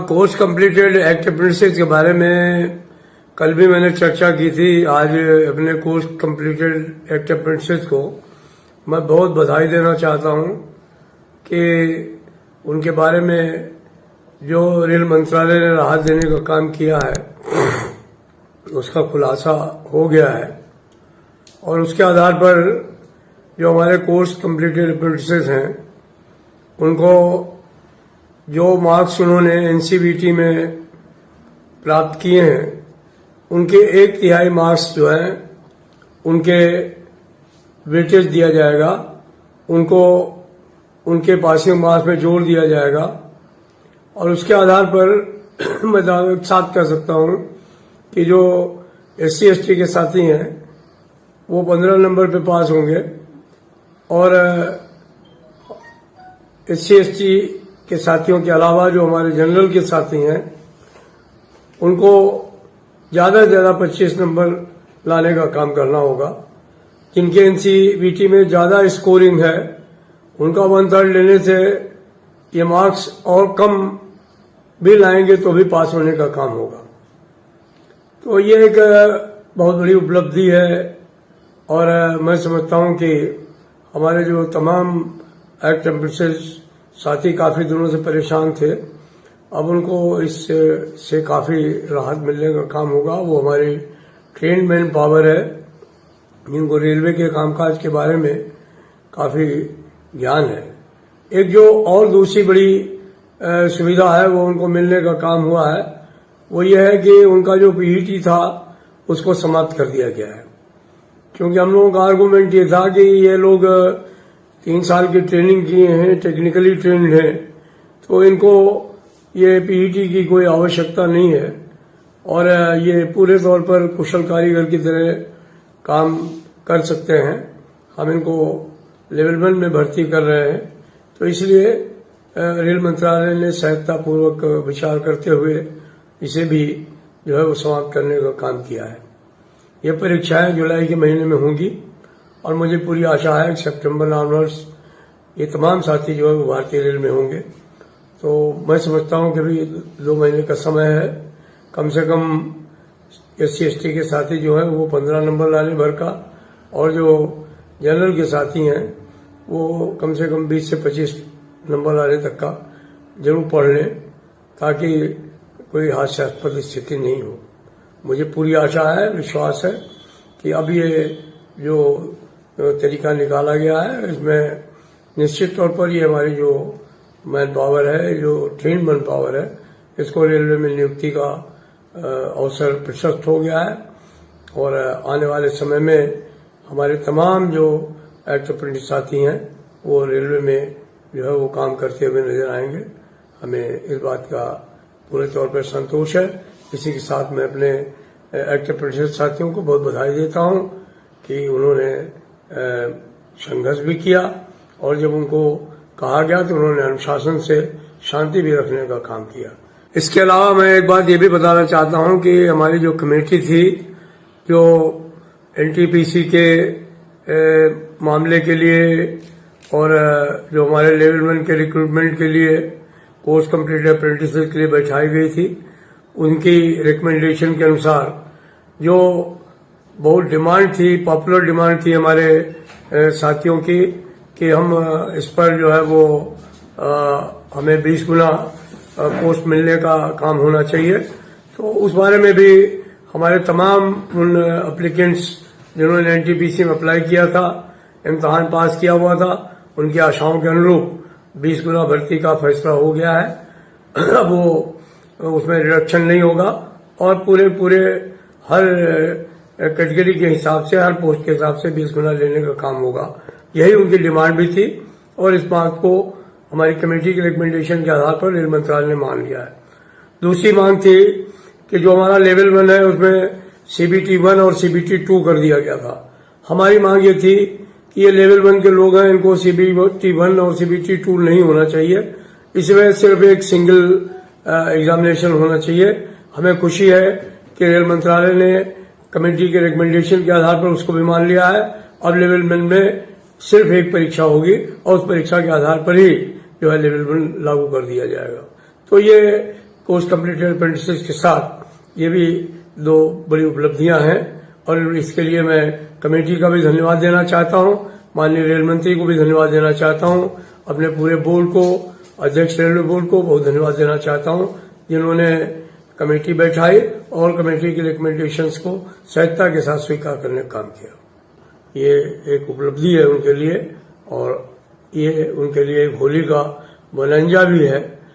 Course completed act apprenticeship के बारे में कल भी मैंने चर्चा की थी। आज अपने कोर्स कंप्लीटेड एक्ट अप्रेंटिसशिप को मैं बहुत बधाई देना चाहता हूं कि उनके बारे में जो रेल मंत्रालय ने राहत देने का काम किया है उसका खुलासा हो गया है और उसके आधार पर जो हमारे कोर्स कंप्लीटेड अप्रेंटिसेस हैं उनको जो मार्क्स उन्होंने एनसीवीटी में प्राप्त किए हैं उनके 1/3 मार्क्स जो हैं उनके वेटेज दिया जाएगा, उनको उनके पासिंग मार्क्स में जोड़ दिया जाएगा और उसके आधार पर मैं दावे के साथ कह सकता हूं कि जो SC/ST के साथी हैं वो 15 नंबर पे पास होंगे और SC/ST के साथियों के अलावा जो हमारे जनरल के साथी हैं उनको ज्यादा से ज्यादा 25 नंबर लाने का काम करना होगा। जिनके एनसीवीटी में ज्यादा स्कोरिंग है उनका 1/3 लेने से ये मार्क्स और कम भी लाएंगे तो भी पास होने का काम होगा। तो ये एक बहुत बड़ी उपलब्धि है और मैं समझता हूं कि हमारे जो तमाम एक्ट अप्रेंटिस साथी काफी दिनों से परेशान थे, अब उनको इससे काफी राहत मिलने का काम होगा। वो हमारी ट्रेन मैन पावर है जिनको रेलवे के कामकाज के बारे में काफी ज्ञान है। एक जो और दूसरी बड़ी सुविधा है वो उनको मिलने का काम हुआ है, वो ये है कि उनका जो पीईटी था उसको समाप्त कर दिया गया है। क्योंकि हम लोगों का आर्गूमेंट ये था कि ये लोग 3 साल की ट्रेनिंग किए हैं, टेक्निकली ट्रेन्ड हैं, तो इनको ये पीईटी की कोई आवश्यकता नहीं है और ये पूरे तौर पर कुशल कारीगर की तरह काम कर सकते हैं। हम इनको लेवल 1 में भर्ती कर रहे हैं, तो इसलिए रेल मंत्रालय ने सहजतापूर्वक विचार करते हुए इसे भी जो है वो समाप्त करने का काम किया है। ये परीक्षाएं जुलाई के महीने में होंगी और मुझे पूरी आशा है कि सितंबर ऑनवर्ड्स ये तमाम साथी जो है वो भारतीय रेल में होंगे। तो मैं समझता हूं कि भी 2 महीने का समय है, कम से कम SC/ST के साथी जो है वो 15 नंबर लाने भर का और जो जनरल के साथी हैं वो कम से कम 20 से 25 नंबर लाने तक का जरूर पढ़ लें ताकि कोई हास्यास्पद स्थिति नहीं हो। मुझे पूरी आशा है, विश्वास है कि अब ये जो तरीका निकाला गया है इसमें निश्चित तौर पर ये हमारी जो मैन पावर है, जो ट्रेन मैन पावर है, इसको रेलवे में नियुक्ति का अवसर प्रशस्त हो गया है और आने वाले समय में हमारे तमाम जो एक्ट अप्रेंटिस साथी हैं वो रेलवे में जो है वो काम करते हुए नजर आएंगे। हमें इस बात का पूरे तौर पर संतोष है। इसी के साथ मैं अपने एक्ट अप्रेंटिस साथियों को बहुत बधाई देता हूं कि उन्होंने संघर्ष भी किया और जब उनको कहा गया तो उन्होंने अनुशासन से शांति भी रखने का काम किया। इसके अलावा मैं एक बात ये भी बताना चाहता हूं कि हमारी जो कमेटी थी जो NTPC के मामले के लिए और जो हमारे लेवल 1 के रिक्रूटमेंट के लिए कोर्स कंप्लीटेड अप्रेंटिस के लिए बैठाई गई थी, उनकी रिकमेंडेशन के अनुसार जो बहुत डिमांड थी, पॉपुलर डिमांड थी हमारे साथियों की कि हम इस पर जो है वो हमें 20 गुना पोस्ट मिलने का काम होना चाहिए। तो उस बारे में भी हमारे तमाम उन एप्लीकेंट्स जिन्होंने NTPC में अप्लाई किया था, इम्तिहान पास किया हुआ था, उनकी आशाओं के अनुरूप 20 गुना भर्ती का फैसला हो गया है। अब वो उसमें रिडक्शन नहीं होगा और पूरे हर कैटेगरी के हिसाब से, हर पोस्ट के हिसाब से 20 गुना लेने का काम होगा। यही उनकी डिमांड भी थी और इस बात को हमारी कमेटी के रिकमेंडेशन के आधार पर रेल मंत्रालय ने मान लिया है। दूसरी मांग थी कि जो हमारा लेवल 1 है उसमें CBT 1 और CBT 2 कर दिया गया था। हमारी मांग ये थी कि ये लेवल 1 के लोग हैं, इनको CBT 1 और CBT 2 नहीं होना चाहिए, इसमें सिर्फ एक सिंगल एग्जामिनेशन होना चाहिए। हमें खुशी है कि रेल मंत्रालय ने कमेटी के रिकमेंडेशन के आधार पर उसको भी मान लिया है। अब लेवल 1 में सिर्फ एक परीक्षा होगी और उस परीक्षा के आधार पर ही जो है लेवल 1 लागू कर दिया जाएगा। तो ये पोस्ट कंप्लीटेड अप्रेंटिसेस के साथ ये भी 2 बड़ी उपलब्धियां हैं और इसके लिए मैं कमेटी का भी धन्यवाद देना चाहता हूं, माननीय रेल मंत्री को भी धन्यवाद देना चाहता हूं, अपने पूरे बोर्ड को, अध्यक्ष रेलवे बोर्ड को बहुत धन्यवाद देना चाहता हूं जिन्होंने कमेटी बैठाई और कमेटी के रिकमेंडेशंस को सहायता के साथ स्वीकार करने का काम किया। ये एक उपलब्धि है उनके लिए और ये उनके लिए एक होली का बोनंजा भी है